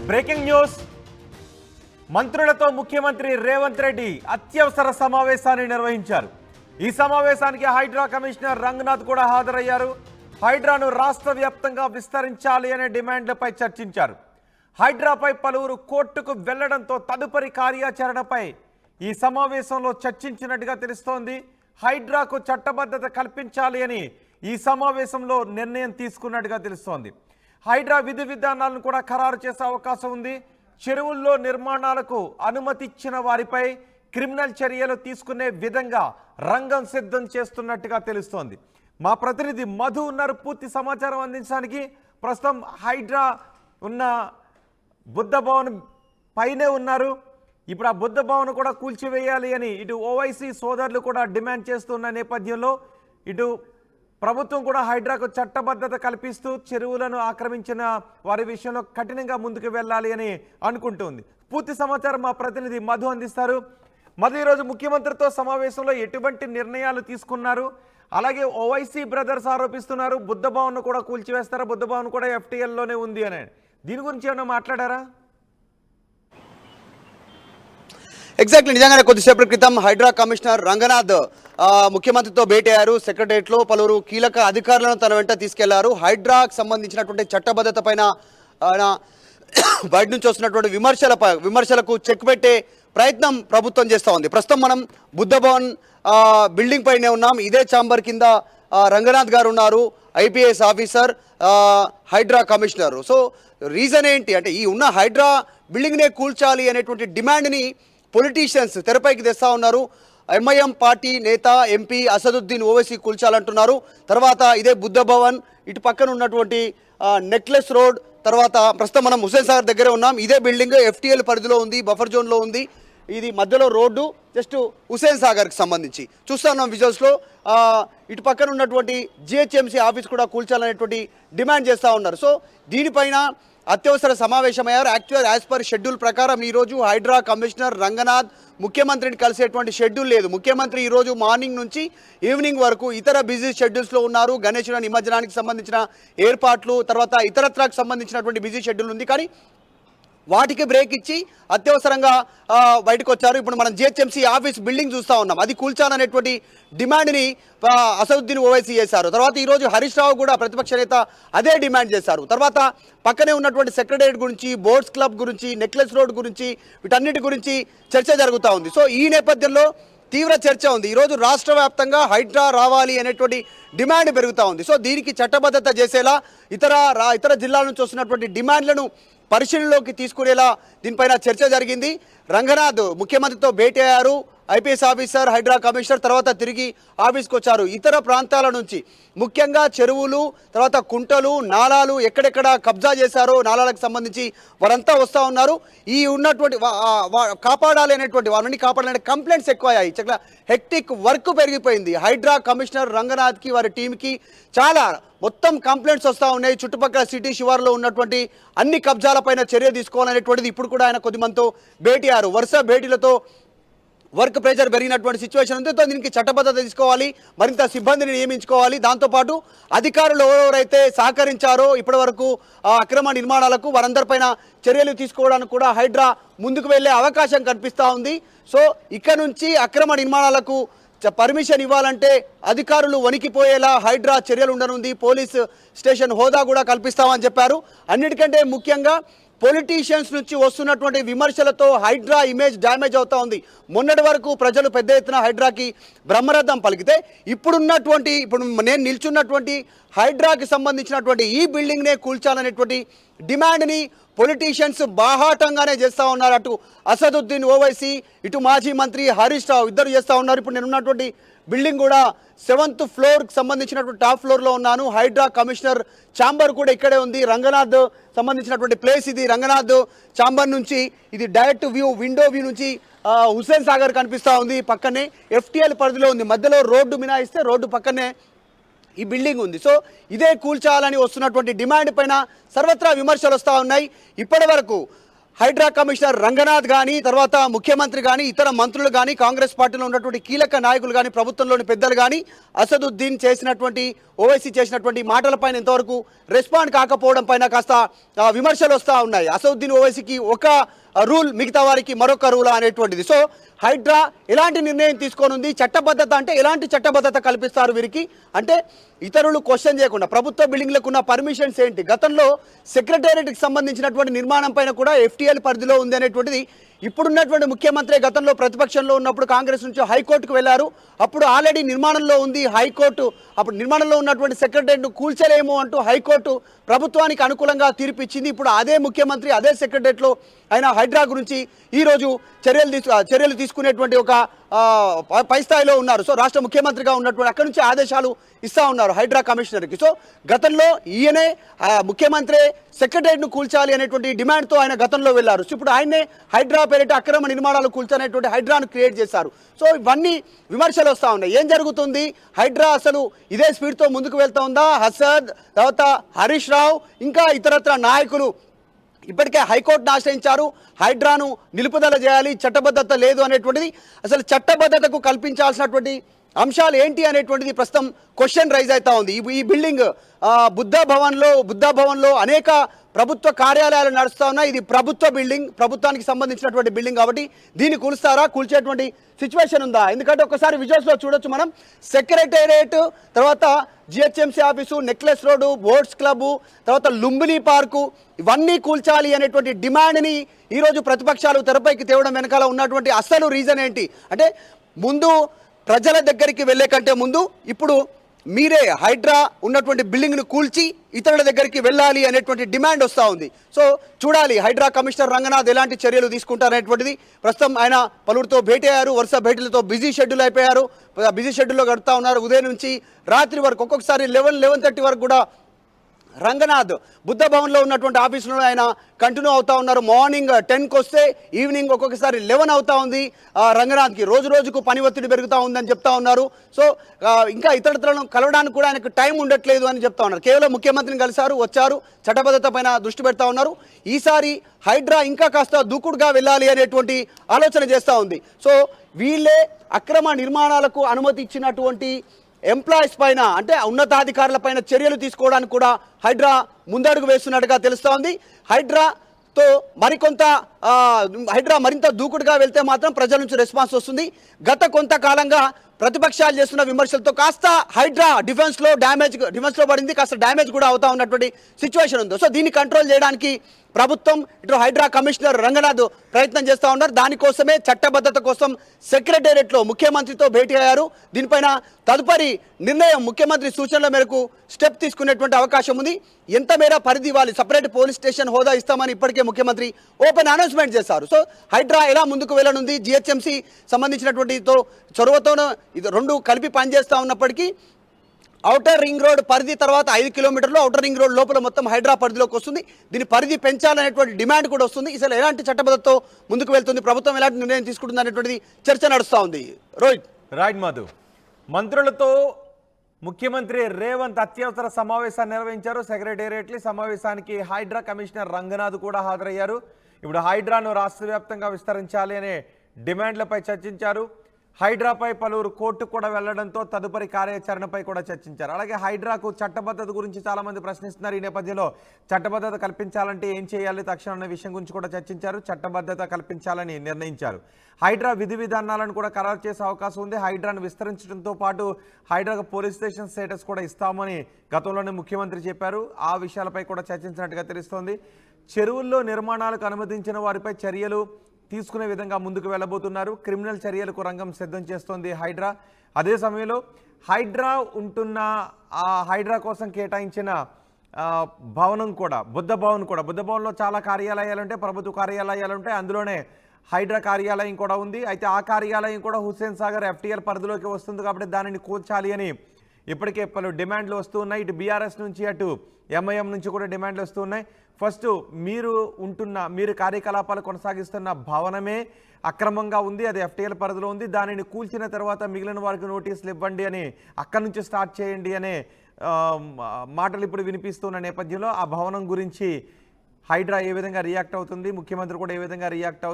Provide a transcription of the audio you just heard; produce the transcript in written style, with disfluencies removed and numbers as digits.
Breaking news. మంత్రులతో ముఖ్యమంత్రి రేవంత్ రెడ్డి అత్యవసర సమావేశాన్ని నిర్వహించారు. ఈ సమావేశానికి హైడ్రా కమిషనర్ రంగనాథ్ కూడా హాజరయ్యారు. హైడ్రాను రాష్ట్ర వ్యాప్తంగా విస్తరించాలి అనే డిమాండ్లపై చర్చించారు. హైడ్రాపై పలువురు కోర్టుకు వెళ్లడంతో తదుపరి కార్యాచరణపై ఈ సమావేశంలో చర్చించినట్టుగా తెలుస్తోంది. హైడ్రాకు చట్టబద్ధత కల్పించాలి అని ఈ సమావేశంలో నిర్ణయం తీసుకున్నట్టుగా తెలుస్తోంది. హైడ్రా విధి విధానాలను కూడా ఖరారు చేసే అవకాశం ఉంది. చెరువుల్లో నిర్మాణాలకు అనుమతి ఇచ్చిన వారిపై క్రిమినల్ చర్యలు తీసుకునే విధంగా రంగం సిద్ధం చేస్తున్నట్టుగా తెలుస్తోంది. మా ప్రతినిధి మధు ఉన్నారు పూర్తి సమాచారం అందించడానికి. ప్రస్తుతం హైడ్రా ఉన్న బుద్ధ భవన్ పైనే ఉన్నారు. ఇప్పుడు ఆ బుద్ధ భవన్ కూడా కూల్చివేయాలి అని ఇటు ఓవైసీ సోదరులు కూడా డిమాండ్ చేస్తున్న నేపథ్యంలో ఇటు ప్రభుత్వం కూడా హైడ్రాకు చట్టబద్ధత కల్పిస్తూ చెరువులను ఆక్రమించిన వారి విషయంలో కఠినంగా ముందుకు వెళ్ళాలి అని అనుకుంటుంది. పూర్తి సమాచారం మా ప్రతినిధి మధు అందిస్తారు. మధు, ఈరోజు ముఖ్యమంత్రితో సమావేశంలో ఎటువంటి నిర్ణయాలు తీసుకున్నారు? అలాగే ఓవైసీ బ్రదర్స్ ఆరోపిస్తున్నారు బుద్ధ భవన్ కూడా కూల్చివేస్తారా, బుద్ధ భవన్ కూడా ఎఫ్టీఎల్లోనే ఉంది అని. దీని గురించి ఏమైనా మాట్లాడారా? ఎగ్జాక్ట్లీ, నిజంగానే కొద్దిసేపటి క్రితం హైడ్రా కమిషనర్ రంగనాథ్ ముఖ్యమంత్రితో భేటీ అయ్యారు. సెక్రటరియట్లో పలువురు కీలక అధికారులను తన వెంట తీసుకెళ్లారు. హైడ్రాకు సంబంధించినటువంటి చట్టబద్ధత పైన బయట నుంచి వస్తున్నటువంటి విమర్శలకు చెక్ పెట్టే ప్రయత్నం ప్రభుత్వం చేస్తూ ఉంది. ప్రస్తుతం మనం బుద్ధ భవన్ బిల్డింగ్ పైనే ఉన్నాం. ఇదే ఛాంబర్ కింద రంగనాథ్ గారు ఉన్నారు, IPS officer, HYDRAA commissioner. So reason ఏంటి అంటే, ఈ ఉన్న హైడ్రా బిల్డింగ్నే కూల్చాలి అనేటువంటి డిమాండ్ని పొలిటీషియన్స్ తెరపైకి తెస్తా ఉన్నారు. ఎంఐఎం పార్టీ నేత ఎంపీ అసదుద్దీన్ ఓవైసీ కూల్చాలంటున్నారు. తర్వాత ఇదే బుద్ధ భవన్, ఇటు పక్కన ఉన్నటువంటి నెక్లెస్ రోడ్, తర్వాత ప్రస్తుతం మనం హుస్సేన్ సాగర్ దగ్గరే ఉన్నాం. ఇదే బిల్డింగ్ ఎఫ్టీఎల్ పరిధిలో ఉంది, బఫర్ జోన్లో ఉంది. ఇది మధ్యలో రోడ్డు జస్ట్ హుస్సేన్ సాగర్కి సంబంధించి చూస్తా ఉన్నాం విజువల్స్లో. ఇటు పక్కన ఉన్నటువంటి జిహెచ్ఎంసీ ఆఫీస్ కూడా కూల్చాలనేటువంటి డిమాండ్ చేస్తూ ఉన్నారు. సో దీనిపైన అత్యవసర సమావేశమయ్యారు. యాజ్ పర్ షెడ్యూల్ ప్రకారం ఈరోజు హైడ్రా కమిషనర్ రంగనాథ్ ముఖ్యమంత్రిని కలిసేటువంటి షెడ్యూల్ లేదు. ముఖ్యమంత్రి ఈరోజు మార్నింగ్ నుంచి ఈవినింగ్ వరకు ఇతర బిజీ షెడ్యూల్స్లో ఉన్నారు. గణేష్ నిమజ్జనానికి సంబంధించిన ఏర్పాట్లు, తర్వాత ఇతరత్రకు సంబంధించినటువంటి బిజీ షెడ్యూల్ ఉంది. కానీ వాటికి బ్రేక్ ఇచ్చి అత్యవసరంగా బయటకు వచ్చారు. ఇప్పుడు మనం జిహెచ్ఎంసీ ఆఫీస్ బిల్డింగ్ చూస్తూ ఉన్నాం. అది కూల్చాలనేటువంటి డిమాండ్ని అసదుద్దీన్ ఓవైసీ చేశారు. తర్వాత ఈరోజు హరీష్ రావు కూడా ప్రతిపక్ష నేత అదే డిమాండ్ చేశారు. తర్వాత పక్కనే ఉన్నటువంటి సెక్రటరియట్ గురించి, బోర్డ్స్ క్లబ్ గురించి, నెక్లెస్ రోడ్ గురించి, వీటన్నిటి గురించి చర్చ జరుగుతూ ఉంది. సో ఈ నేపథ్యంలో తీవ్ర చర్చ ఉంది. ఈరోజు రాష్ట్ర వ్యాప్తంగా హైడ్రా రావాలి అనేటువంటి డిమాండ్ పెరుగుతూ ఉంది. సో దీనికి చట్టబద్ధత చేసేలా ఇతర జిల్లాల నుంచి వస్తున్నటువంటి డిమాండ్లను పరిశీలనలోకి తీసుకునేలా దీనిపైన చర్చ జరిగింది. రంగనాథ్ ముఖ్యమంత్రితో భేటీ అయ్యారు. ఐపీఎస్ ఆఫీసర్, హైడ్రా కమిషనర్ తర్వాత తిరిగి ఆఫీస్కి వచ్చారు. ఇతర ప్రాంతాల నుంచి ముఖ్యంగా చెరువులు, తర్వాత కుంటలు, నాలాలు ఎక్కడెక్కడ కబ్జా చేశారో నాలాలకు సంబంధించి వారంతా వస్తూ ఉన్నారు. ఈ ఉన్నటువంటి కాపాడాలి అనేటువంటి వారిని కాపాడాలనే కంప్లైంట్స్ ఎక్కువయ్యాయి. చాలా హెక్టిక్ వర్క్ పెరిగిపోయింది. హైడ్రా కమిషనర్ రంగనాథ్కి వారి టీంకి చాలా మొత్తం కంప్లైంట్స్ వస్తూ ఉన్నాయి. చుట్టుపక్కల సిటీ శివార్లో ఉన్నటువంటి అన్ని కబ్జాలపైన చర్య తీసుకోవాలనేటువంటిది ఇప్పుడు కూడా ఆయన కొద్దిమందితో భేటీ అయ్యారు. వరుస భేటీలతో వర్క్ ప్రెషర్ పెరిగినటువంటి సిచ్యువేషన్ ఉంది. దీనికి చట్టబద్ధత తీసుకోవాలి, మరింత సిబ్బందిని నియమించుకోవాలి. దాంతోపాటు అధికారులు ఎవరెవరైతే సహకరించారో ఇప్పటి వరకు అక్రమ నిర్మాణాలకు వారందరిపైన చర్యలు తీసుకోవడానికి కూడా హైడ్రా ముందుకు వెళ్ళే అవకాశం కనిపిస్తూ ఉంది. సో ఇక్కడ నుంచి అక్రమ నిర్మాణాలకు పర్మిషన్ ఇవ్వాలంటే అధికారులు వణికిపోయేలా హైడ్రా చర్యలు ఉండనుంది. పోలీస్ స్టేషన్ హోదా కూడా కల్పిస్తామని చెప్పారు. అన్నిటికంటే ముఖ్యంగా పొలిటీషియన్స్ నుంచి వస్తున్నటువంటి విమర్శలతో హైడ్రా ఇమేజ్ డ్యామేజ్ అవుతా ఉంది. మొన్నటి వరకు ప్రజలు పెద్ద ఎత్తున హైడ్రాకి బ్రహ్మరథం పలికితే ఇప్పుడు నేను నిల్చున్నటువంటి హైడ్రాకి సంబంధించినటువంటి ఈ బిల్డింగ్నే కూల్చాలనేటువంటి డిమాండ్ని పొలిటీషియన్స్ బాహాటంగానే చేస్తూ ఉన్నారు. అటు అసదుద్దీన్ ఓవైసీ, ఇటు మాజీ మంత్రి హరీష్ రావు ఇద్దరు చేస్తూ ఉన్నారు. ఇప్పుడు నేను ఉన్నటువంటి బిల్డింగ్ కూడా 7th ఫ్లోర్కి సంబంధించినటువంటి టాప్ ఫ్లోర్లో ఉన్నాను. హైడ్రా కమిషనర్ ఛాంబర్ కూడా ఇక్కడే ఉంది. రంగనాథ్ సంబంధించినటువంటి ప్లేస్ ఇది. రంగనాథ్ ఛాంబర్ నుంచి ఇది డైరెక్ట్ విండో వ్యూ నుంచి హుస్సేన్ సాగర్ కనిపిస్తూ ఉంది. పక్కనే ఎఫ్టీఎల్ పరిధిలో ఉంది. మధ్యలో రోడ్డు మినాయిస్తే రోడ్డు పక్కనే ఈ బిల్డింగ్ ఉంది. సో ఇదే కూల్చాలని వస్తున్నటువంటి డిమాండ్ పైన సర్వత్రా విమర్శలు వస్తూ ఉన్నాయి. ఇప్పటి వరకు హైడ్రా కమిషనర్ రంగనాథ్ కానీ తర్వాత ముఖ్యమంత్రి కానీ ఇతర మంత్రులు కానీ కాంగ్రెస్ పార్టీలో ఉన్నటువంటి కీలక నాయకులు కానీ ప్రభుత్వంలోని పెద్దలు కానీ అసదుద్దీన్ చేసినటువంటి ఓవైసీ చేసినటువంటి మాటలపైన ఇంతవరకు రెస్పాండ్ కాకపోవడం పైన కాస్త విమర్శలు వస్తూ ఉన్నాయి. అసదుద్దీన్ ఓవైసీకి ఒక రూల్, మిగతా వారికి మరొక రూల్ అనేటువంటిది. సో హైడ్రా ఎలాంటి నిర్ణయం తీసుకోనుంది, చట్టబద్ధత అంటే ఎలాంటి చట్టబద్ధత కల్పిస్తారు వీరికి అంటే ఇతరులు క్వశ్చన్ చేయకుండా ప్రభుత్వ బిల్డింగ్లకు ఉన్న పర్మిషన్స్ ఏంటి, గతంలో సెక్రటేరియట్కి సంబంధించినటువంటి నిర్మాణం పైన కూడా FTL పరిధిలో ఉంది అనేటువంటిది ఇప్పుడున్నటువంటి ముఖ్యమంత్రి గతంలో ప్రతిపక్షంలో ఉన్నప్పుడు కాంగ్రెస్ నుంచి హైకోర్టుకు వెళ్ళారు. అప్పుడు ఆల్రెడీ నిర్మాణంలో ఉంది హైకోర్టు, అప్పుడు నిర్మాణంలో ఉన్నటువంటి సెక్రటేరియట్ను కూల్చలేము అంటూ హైకోర్టు ప్రభుత్వానికి అనుకూలంగా తీర్పు ఇచ్చింది. ఇప్పుడు అదే ముఖ్యమంత్రి అదే సెక్రటేరియట్లో ఆయన హైడ్రా గురించి ఈరోజు చర్యలు తీసుకునేటువంటి ఒక పై స్థాయిలో ఉన్నారు. సో రాష్ట్ర ముఖ్యమంత్రిగా ఉన్నటువంటి అక్కడి నుంచి ఆదేశాలు ఇస్తా ఉన్నారు హైడ్రా కమిషనర్కి. సో గతంలో ఈయనే ముఖ్యమంత్రి సెక్రటేరియట్ను కూల్చాలి అనేటువంటి డిమాండ్తో ఆయన గతంలో వెళ్ళారు. సో ఇప్పుడు ఆయనే హైడ్రా పేరిట అక్రమ నిర్మాణాలు కూల్చనేటువంటి హైడ్రాను క్రియేట్ చేశారు. సో ఇవన్నీ విమర్శలు వస్తూ ఉన్నాయి. ఏం జరుగుతుంది, హైడ్రా అసలు ఇదే స్పీడ్తో ముందుకు వెళ్తా ఉందా, హసద్ తర్వాత హరీష్ రావు ఇంకా ఇతరత్ర నాయకులు ఇప్పటికే హైకోర్టును ఆశ్రయించారు, హైడ్రాను నిలుపుదల చేయాలి, చట్టబద్ధత లేదు అనేటువంటిది, అసలు చట్టబద్ధతకు కల్పించాల్సినటువంటి అంశాలు ఏంటి అనేటువంటిది ప్రస్తుతం క్వశ్చన్ రైజ్ అవుతా ఉంది. ఈ బిల్డింగ్ బుద్ధ భవన్లో అనేక ప్రభుత్వ కార్యాలయాలు నడుస్తూ ఉన్నాయి. ఇది ప్రభుత్వ బిల్డింగ్, ప్రభుత్వానికి సంబంధించినటువంటి బిల్డింగ్ కాబట్టి దీన్ని కూల్చేటువంటి సిచ్యువేషన్ ఉందా? ఎందుకంటే ఒకసారి విజువల్స్లో చూడొచ్చు మనం, సెక్రటేరియట్ తర్వాత GHMC office, necklace road, boats club, తర్వాత లుంబిని పార్కు ఇవన్నీ కూల్చాలి అనేటువంటి డిమాండ్ని ఈరోజు ప్రతిపక్షాలు తెరపైకి తేవడం వెనకాల ఉన్నటువంటి అసలు రీజన్ ఏంటి అంటే, ముందు ప్రజల దగ్గరికి వెళ్ళే కంటే ముందు ఇప్పుడు మీరే హైడ్రా ఉన్నటువంటి బిల్డింగ్ను కూల్చి ఇతరుల దగ్గరికి వెళ్ళాలి అనేటువంటి డిమాండ్ వస్తూ ఉంది. సో చూడాలి హైడ్రా కమిషనర్ రంగనాథ్ ఎలాంటి చర్యలు తీసుకుంటారనేటువంటిది. ప్రస్తుతం ఆయన పలువురితో భేటీ అయ్యారు, వరుస భేటీలతో బిజీ షెడ్యూల్ అయిపోయారు, బిజీ షెడ్యూల్లో గడుపుతా ఉన్నారు. ఉదయం నుంచి రాత్రి వరకు ఒక్కొక్కసారి 11-11:30 వరకు కూడా రంగనాథ్ బుద్ధ భవన్లో ఉన్నటువంటి ఆఫీసులో ఆయన కంటిన్యూ అవుతా ఉన్నారు. మార్నింగ్ 10కి వస్తే ఈవినింగ్ ఒక్కొక్కసారి 11 అవుతా ఉంది. రంగనాథ్కి రోజు రోజుకు పని ఒత్తిడి పెరుగుతూ ఉందని చెప్తా ఉన్నారు. సో ఇంకా ఇతరులను కలవడానికి కూడా ఆయనకు టైం ఉండట్లేదు అని చెప్తా ఉన్నారు. కేవలం ముఖ్యమంత్రిని వచ్చారు, చట్టబద్ధత పైన దృష్టి పెడతా ఉన్నారు. ఈసారి హైడ్రా ఇంకా కాస్త దూకుడుగా వెళ్ళాలి అనేటువంటి ఆలోచన చేస్తూ ఉంది. సో వీళ్ళే అక్రమ నిర్మాణాలకు అనుమతి ఇచ్చినటువంటి ఎంప్లాయీస్ పైన అంటే ఉన్నతాధికారుల పైన చర్యలు తీసుకోవడానికి కూడా హైడ్రా ముందడుగు వేస్తున్నట్టుగా తెలుస్తోంది. హైడ్రా మరింత దూకుడుగా వెళ్తే మాత్రం ప్రజల నుంచి రెస్పాన్స్ వస్తుంది. గత కొంతకాలంగా ప్రతిపక్షాలు చేస్తున్న విమర్శలతో కాస్త హైడ్రా డిఫెన్స్లో పడింది, కాస్త డ్యామేజ్ కూడా అవుతా ఉన్నటువంటి సిచ్యువేషన్ ఉంది. సో దీన్ని కంట్రోల్ చేయడానికి ప్రభుత్వం ఇటు హైడ్రా కమిషనర్ రంగనాథ్ ప్రయత్నం చేస్తూ ఉన్నారు. దానికోసమే చట్టబద్ధత కోసం సెక్రటేరియట్లో ముఖ్యమంత్రితో భేటీ అయ్యారు. దీనిపైన తదుపరి నిర్ణయం ముఖ్యమంత్రి సూచనల మేరకు స్టెప్ తీసుకునేటువంటి అవకాశం ఉంది. ఎంత మేర పరిధి ఇవ్వాలి, సపరేట్ పోలీస్ స్టేషన్ హోదా ఇస్తామని ఇప్పటికే ముఖ్యమంత్రి ఓపెన్ అనౌన్స్మెంట్ చేశారు. సో హైడ్రా ఎలా ముందుకు వెళ్ళనుంది, GHMC సంబంధించినటువంటి చొరవతోనూ ఇది రెండు కలిపి పనిచేస్తూ ఉన్నప్పటికీ ఔటర్ రింగ్ రోడ్ పరిధి తర్వాత 5 కిలోమీటర్లు ఔటర్ రింగ్ రోడ్ లోపల మొత్తం హైడ్రా పరిధిలోకి వస్తుంది. దీని పరిధి పెంచాలనేటువంటి డిమాండ్ కూడా వస్తుంది. అసలు ఎలాంటి చట్టబద్ధతతో ముందుకు వెళ్తుంది, ప్రభుత్వం ఎలాంటి నిర్ణయం తీసుకుంటుంది అనేటువంటిది చర్చ నడుస్తూ ఉంది. రైట్ మధు, మంత్రులతో ముఖ్యమంత్రి రేవంత్ అత్యవసర సమావేశాన్ని నిర్వహించారు. సెక్రటేరియట్ల సమావేశానికి హైడ్రా కమిషనర్ రంగనాథ్ కూడా హాజరయ్యారు. ఇప్పుడు హైడ్రాను రాష్ట్ర వ్యాప్తంగా విస్తరించాలి అనే డిమాండ్లపై చర్చించారు. హైడ్రాపై పలువురు కోర్టుకు కూడా వెళ్లడంతో తదుపరి కార్యాచరణపై కూడా చర్చించారు. అలాగే హైడ్రాకు చట్టబద్ధత గురించి చాలా మంది ప్రశ్నిస్తున్నారు. ఈ నేపథ్యంలో చట్టబద్ధత కల్పించాలంటే ఏం చేయాలి తక్షణం అనే విషయం గురించి కూడా చర్చించారు. చట్టబద్ధత కల్పించాలని నిర్ణయించారు. హైడ్రా విధి విధానాలను కూడా ఖరారు చేసే అవకాశం ఉంది. హైడ్రాను విస్తరించడంతో పాటు హైడ్రాకు పోలీస్ స్టేషన్ స్టేటస్ కూడా ఇస్తామని గతంలోనే ముఖ్యమంత్రి చెప్పారు. ఆ విషయాలపై కూడా చర్చించినట్టుగా తెలుస్తోంది. చెరువుల్లో నిర్మాణాలకు అనుమతించిన వారిపై చర్యలు తీసుకునే విధంగా ముందుకు వెళ్ళబోతున్నారు. క్రిమినల్ చర్యలకు రంగం సిద్ధం చేస్తోంది హైడ్రా. అదే సమయంలో హైడ్రా ఉంటున్న ఆ హైడ్రా కోసం కేటాయించిన భవనం కూడా బుద్ధ భవన్లో చాలా కార్యాలయాలు ఉంటాయి, ప్రభుత్వ కార్యాలయాలు ఉంటాయి. అందులోనే హైడ్రా కార్యాలయం కూడా ఉంది. అయితే ఆ కార్యాలయం కూడా హుస్సేన్ సాగర్ FTL పరిధిలోకి వస్తుంది కాబట్టి దానిని కూల్చాలి అని ఇప్పటికే పలు డిమాండ్లు వస్తూ ఉన్నాయి. ఇటు BRS నుంచి అటు MIM నుంచి కూడా డిమాండ్లు వస్తూ ఉన్నాయి. ఫస్ట్ మీరు కార్యకలాపాలు కొనసాగిస్తున్న భవనమే అక్రమంగా ఉంది, అది FTL పరిధిలో ఉంది, దానిని కూల్చిన తర్వాత మిగిలిన వారికి నోటీసులు ఇవ్వండి అని అక్కడి నుంచి స్టార్ట్ చేయండి అనే మాటలు ఇప్పుడు వినిపిస్తున్న నేపథ్యంలో ఆ భవనం గురించి హైడ్రా ఏ విధంగా రియాక్ట్ అవుతుంది, ముఖ్యమంత్రి కూడా ఏ విధంగా రియాక్ట్ అవుతారు